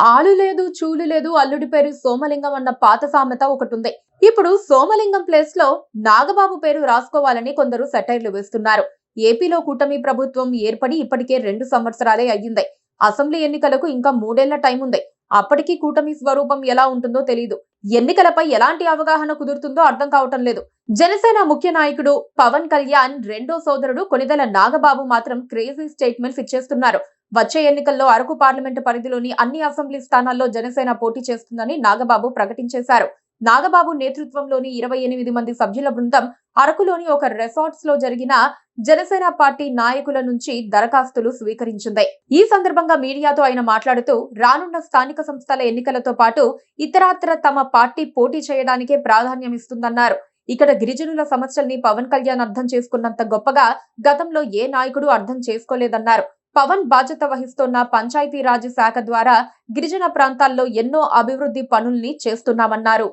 ఆలు లేదు చూలు లేదు అల్లుడి పేరు సోమలింగం అన్న పాత సామెత ఒకటుంది. ఇప్పుడు సోమలింగం ప్లేస్ లో నాగబాబు పేరు రాసుకోవాలని కొందరు సెటైర్లు వేస్తున్నారు. ఏపీలో కూటమి ప్రభుత్వం ఏర్పడి ఇప్పటికే 2 సంవత్సరాలే అయ్యింది. అసెంబ్లీ ఎన్నికలకు ఇంకా 3 ఏళ్ల టైం ఉంది. అప్పటికి కూటమి స్వరూపం ఎలా ఉంటుందో తెలీదు. ఎన్నికలపై ఎలాంటి అవగాహన కుదురుతుందో అర్థం కావటం లేదు. జనసేన ముఖ్య నాయకుడు పవన్ కళ్యాణ్ రెండో సోదరుడు కొణిదెల నాగబాబు మాత్రం క్రేజీ స్టేట్మెంట్స్ ఇచ్చేస్తున్నారు. వచ్చే ఎన్నికల్లో అరకు పార్లమెంటు పరిధిలోని అన్ని అసెంబ్లీ స్థానాల్లో జనసేన పోటీ చేస్తుందని నాగబాబు ప్రకటించేశారు. నాగబాబు నేతృత్వంలోని 28 మంది సభ్యుల బృందం అరకులోని ఒక రిసార్ట్స్ లో జరిగిన జనసేన పార్టీ నాయకుల నుంచి దరఖాస్తులు స్వీకరించింది. ఈ సందర్భంగా మీడియాతో ఆయన మాట్లాడుతూ రానున్న స్థానిక సంస్థల ఎన్నికలతో పాటు ఇతరత్ర తమ పార్టీ పోటీ చేయడానికే ప్రాధాన్యమిస్తుందన్నారు. ఇక్కడ గిరిజనుల సమస్యల్ని పవన్ కళ్యాణ్ అర్థం చేసుకున్నంత గొప్పగా గతంలో ఏ నాయకుడు అర్థం చేసుకోలేదన్నారు. పవన్ బాధ్యత వహిస్తోన్న పంచాయతీరాజ్ శాఖ ద్వారా గిరిజన ప్రాంతాల్లో ఎన్నో అభివృద్ధి పనుల్ని చేస్తున్నామన్నారు.